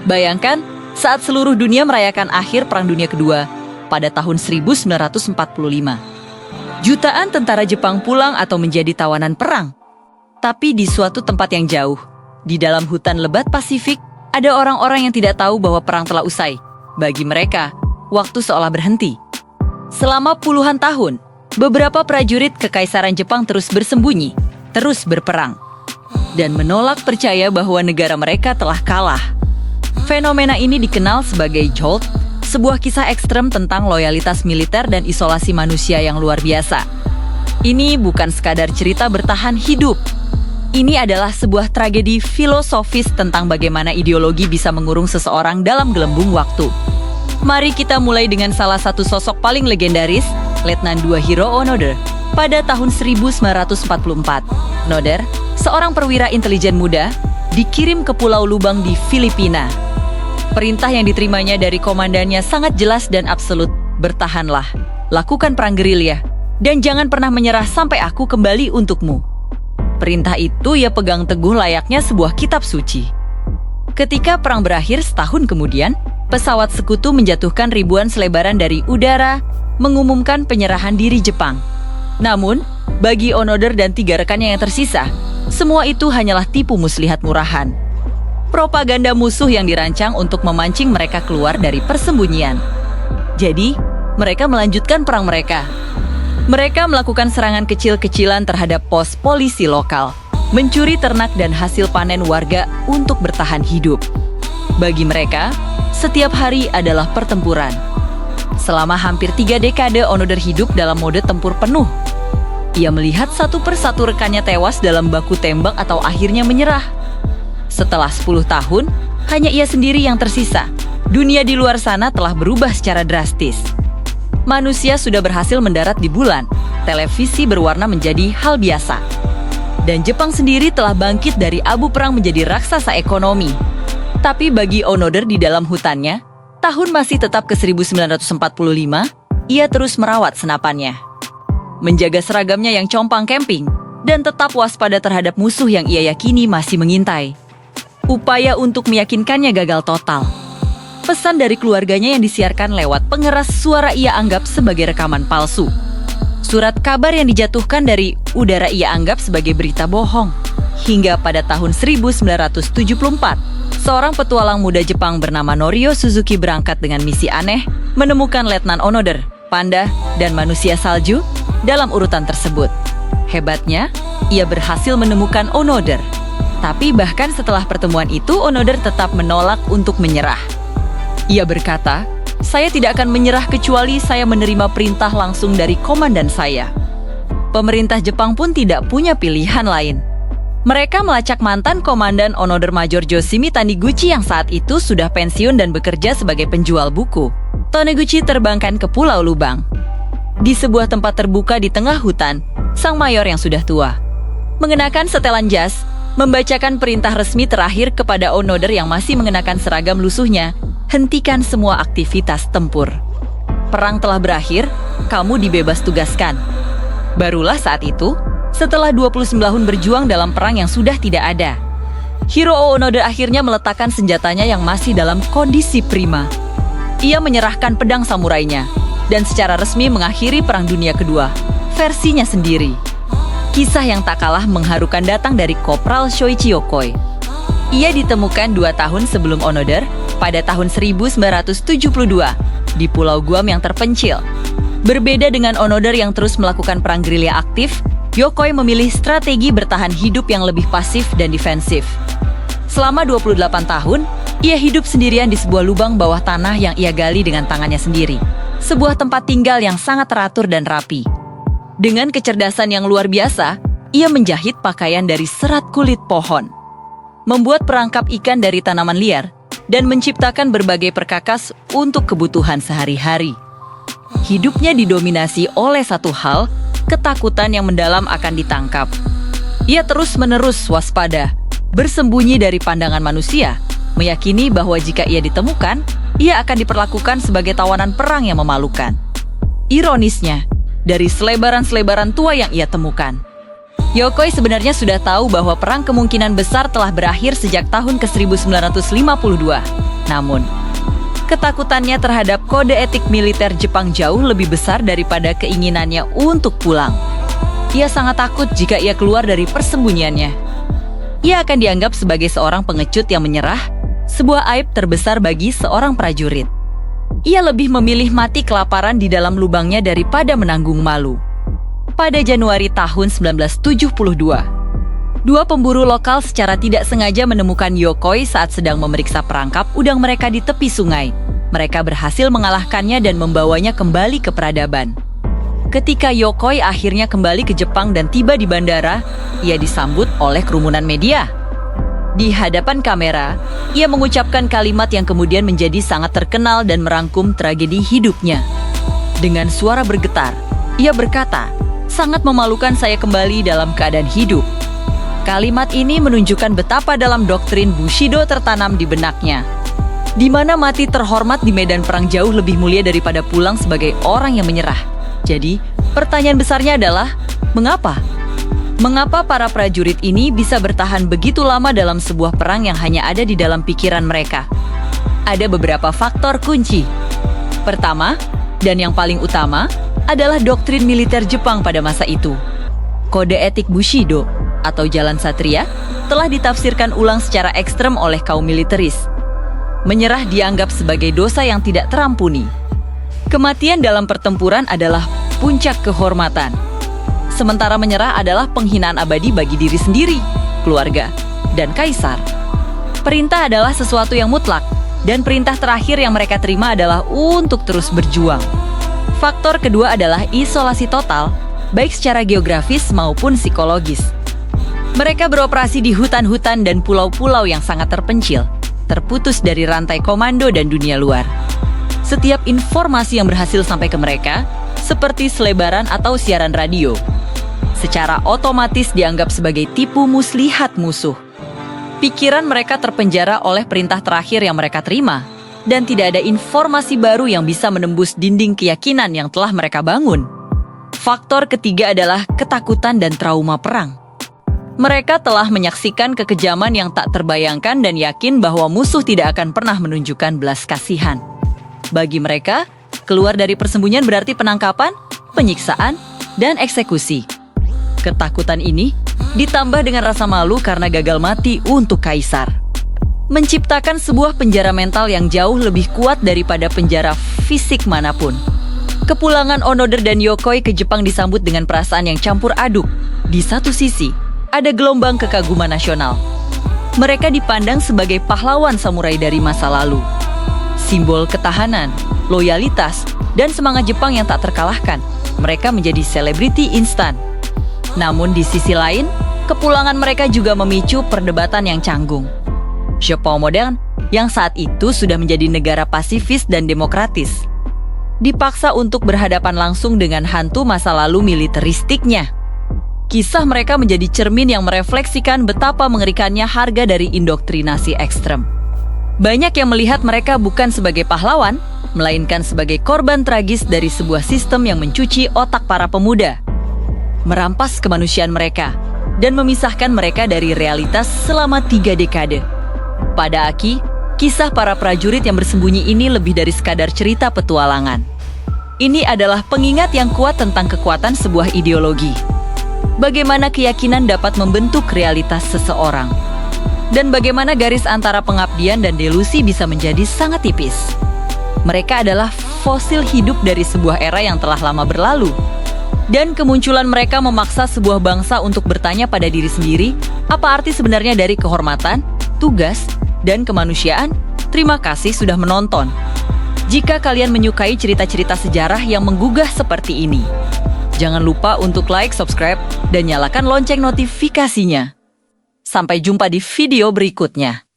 Bayangkan, saat seluruh dunia merayakan akhir Perang Dunia Kedua pada tahun 1945. Jutaan tentara Jepang pulang atau menjadi tawanan perang. Tapi di suatu tempat yang jauh, di dalam hutan lebat Pasifik, ada orang-orang yang tidak tahu bahwa perang telah usai. Bagi mereka, waktu seolah berhenti. Selama puluhan tahun, beberapa prajurit Kekaisaran Jepang terus bersembunyi, terus berperang, dan menolak percaya bahwa negara mereka telah kalah. Fenomena ini dikenal sebagai Jolt, sebuah kisah ekstrem tentang loyalitas militer dan isolasi manusia yang luar biasa. Ini bukan sekadar cerita bertahan hidup. Ini adalah sebuah tragedi filosofis tentang bagaimana ideologi bisa mengurung seseorang dalam gelembung waktu. Mari kita mulai dengan salah satu sosok paling legendaris, Letnan II Hiroo Onoda. Pada tahun 1944, Onoda, seorang perwira intelijen muda, dikirim ke Pulau Lubang di Filipina. Perintah yang diterimanya dari komandannya sangat jelas dan absolut. Bertahanlah, lakukan perang gerilya, dan jangan pernah menyerah sampai aku kembali untukmu. Perintah itu ia pegang teguh layaknya sebuah kitab suci. Ketika perang berakhir setahun kemudian, pesawat sekutu menjatuhkan ribuan selebaran dari udara, mengumumkan penyerahan diri Jepang. Namun, bagi Onoda dan 3 rekannya yang tersisa, semua itu hanyalah tipu muslihat murahan. Propaganda musuh yang dirancang untuk memancing mereka keluar dari persembunyian. Jadi, mereka melanjutkan perang mereka. Mereka melakukan serangan kecil-kecilan terhadap pos polisi lokal, mencuri ternak dan hasil panen warga untuk bertahan hidup. Bagi mereka, setiap hari adalah pertempuran. Selama hampir 3 dekade, Onoda hidup dalam mode tempur penuh. Ia melihat satu persatu rekannya tewas dalam baku tembak atau akhirnya menyerah. Setelah 10 tahun, hanya ia sendiri yang tersisa. Dunia di luar sana telah berubah secara drastis. Manusia sudah berhasil mendarat di bulan, televisi berwarna menjadi hal biasa. Dan Jepang sendiri telah bangkit dari abu perang menjadi raksasa ekonomi. Tapi bagi Onoda di dalam hutannya, tahun masih tetap ke 1945, ia terus merawat senapannya. Menjaga seragamnya yang compang camping, dan tetap waspada terhadap musuh yang ia yakini masih mengintai. Upaya untuk meyakinkannya gagal total. Pesan dari keluarganya yang disiarkan lewat pengeras suara ia anggap sebagai rekaman palsu. Surat kabar yang dijatuhkan dari udara ia anggap sebagai berita bohong. Hingga pada tahun 1974, seorang petualang muda Jepang bernama Norio Suzuki berangkat dengan misi aneh, menemukan Letnan Onoda, panda, dan manusia salju dalam urutan tersebut. Hebatnya, ia berhasil menemukan Onoda. Tapi bahkan setelah pertemuan itu, Onoda tetap menolak untuk menyerah. Ia berkata, "Saya tidak akan menyerah kecuali saya menerima perintah langsung dari komandan saya." Pemerintah Jepang pun tidak punya pilihan lain. Mereka melacak mantan komandan Onoda Major Yoshimi Taniguchi yang saat itu sudah pensiun dan bekerja sebagai penjual buku. Taniguchi terbangkan ke Pulau Lubang. Di sebuah tempat terbuka di tengah hutan, sang mayor yang sudah tua mengenakan setelan jas, membacakan perintah resmi terakhir kepada Onoda yang masih mengenakan seragam lusuhnya. Hentikan semua aktivitas tempur. Perang telah berakhir, kamu dibebas tugaskan. Barulah saat itu, setelah 29 tahun berjuang dalam perang yang sudah tidak ada, Hiroo Onoda akhirnya meletakkan senjatanya yang masih dalam kondisi prima. Ia menyerahkan pedang samurainya, dan secara resmi mengakhiri Perang Dunia Kedua, versinya sendiri. Kisah yang tak kalah mengharukan datang dari Kopral Shoichi Yokoi. Ia ditemukan 2 tahun sebelum Onoda, pada tahun 1972, di Pulau Guam yang terpencil. Berbeda dengan Onoda yang terus melakukan perang gerilya aktif, Yokoi memilih strategi bertahan hidup yang lebih pasif dan defensif. Selama 28 tahun, ia hidup sendirian di sebuah lubang bawah tanah yang ia gali dengan tangannya sendiri. Sebuah tempat tinggal yang sangat teratur dan rapi. Dengan kecerdasan yang luar biasa, ia menjahit pakaian dari serat kulit pohon, membuat perangkap ikan dari tanaman liar, dan menciptakan berbagai perkakas untuk kebutuhan sehari-hari. Hidupnya didominasi oleh satu hal, ketakutan yang mendalam akan ditangkap. Ia terus-menerus waspada, bersembunyi dari pandangan manusia, meyakini bahwa jika ia ditemukan, ia akan diperlakukan sebagai tawanan perang yang memalukan. Ironisnya, dari selebaran-selebaran tua yang ia temukan, Yokoi sebenarnya sudah tahu bahwa perang kemungkinan besar telah berakhir sejak tahun ke-1952. Namun, ketakutannya terhadap kode etik militer Jepang jauh lebih besar daripada keinginannya untuk pulang. Ia sangat takut jika ia keluar dari persembunyiannya. Ia akan dianggap sebagai seorang pengecut yang menyerah, sebuah aib terbesar bagi seorang prajurit. Ia lebih memilih mati kelaparan di dalam lubangnya daripada menanggung malu. Pada Januari tahun 1972, dua pemburu lokal secara tidak sengaja menemukan Yokoi saat sedang memeriksa perangkap udang mereka di tepi sungai. Mereka berhasil mengalahkannya dan membawanya kembali ke peradaban. Ketika Yokoi akhirnya kembali ke Jepang dan tiba di bandara, ia disambut oleh kerumunan media. Di hadapan kamera, ia mengucapkan kalimat yang kemudian menjadi sangat terkenal dan merangkum tragedi hidupnya. Dengan suara bergetar, ia berkata, "Sangat memalukan saya kembali dalam keadaan hidup." Kalimat ini menunjukkan betapa dalam doktrin Bushido tertanam di benaknya, di mana mati terhormat di medan perang jauh lebih mulia daripada pulang sebagai orang yang menyerah. Jadi, pertanyaan besarnya adalah, mengapa? Mengapa para prajurit ini bisa bertahan begitu lama dalam sebuah perang yang hanya ada di dalam pikiran mereka? Ada beberapa faktor kunci. Pertama, dan yang paling utama, adalah doktrin militer Jepang pada masa itu. Kode etik Bushido, atau jalan satria, telah ditafsirkan ulang secara ekstrem oleh kaum militeris. Menyerah dianggap sebagai dosa yang tidak terampuni. Kematian dalam pertempuran adalah puncak kehormatan. Sementara menyerah adalah penghinaan abadi bagi diri sendiri, keluarga, dan kaisar. Perintah adalah sesuatu yang mutlak, dan perintah terakhir yang mereka terima adalah untuk terus berjuang. Faktor kedua adalah isolasi total, baik secara geografis maupun psikologis. Mereka beroperasi di hutan-hutan dan pulau-pulau yang sangat terpencil, terputus dari rantai komando dan dunia luar. Setiap informasi yang berhasil sampai ke mereka, seperti selebaran atau siaran radio, secara otomatis dianggap sebagai tipu muslihat musuh. Pikiran mereka terpenjara oleh perintah terakhir yang mereka terima, dan tidak ada informasi baru yang bisa menembus dinding keyakinan yang telah mereka bangun. Faktor ketiga adalah ketakutan dan trauma perang. Mereka telah menyaksikan kekejaman yang tak terbayangkan dan yakin bahwa musuh tidak akan pernah menunjukkan belas kasihan. Bagi mereka, keluar dari persembunyian berarti penangkapan, penyiksaan, dan eksekusi. Ketakutan ini ditambah dengan rasa malu karena gagal mati untuk kaisar, menciptakan sebuah penjara mental yang jauh lebih kuat daripada penjara fisik manapun. Kepulangan Onoda dan Yokoi ke Jepang disambut dengan perasaan yang campur aduk. Di satu sisi, ada gelombang kekaguman nasional. Mereka dipandang sebagai pahlawan samurai dari masa lalu. Simbol ketahanan, loyalitas, dan semangat Jepang yang tak terkalahkan. Mereka menjadi selebriti instan. Namun di sisi lain, kepulangan mereka juga memicu perdebatan yang canggung. Jepang modern, yang saat itu sudah menjadi negara pasifis dan demokratis, dipaksa untuk berhadapan langsung dengan hantu masa lalu militeristiknya. Kisah mereka menjadi cermin yang merefleksikan betapa mengerikannya harga dari indoktrinasi ekstrem. Banyak yang melihat mereka bukan sebagai pahlawan, melainkan sebagai korban tragis dari sebuah sistem yang mencuci otak para pemuda, merampas kemanusiaan mereka, dan memisahkan mereka dari realitas selama 3 dekade. Pada Aki, kisah para prajurit yang bersembunyi ini lebih dari sekadar cerita petualangan. Ini adalah pengingat yang kuat tentang kekuatan sebuah ideologi. Bagaimana keyakinan dapat membentuk realitas seseorang. Dan bagaimana garis antara pengabdian dan delusi bisa menjadi sangat tipis. Mereka adalah fosil hidup dari sebuah era yang telah lama berlalu. Dan kemunculan mereka memaksa sebuah bangsa untuk bertanya pada diri sendiri, apa arti sebenarnya dari kehormatan, tugas, dan kemanusiaan? Terima kasih sudah menonton. Jika kalian menyukai cerita-cerita sejarah yang menggugah seperti ini, jangan lupa untuk like, subscribe, dan nyalakan lonceng notifikasinya. Sampai jumpa di video berikutnya.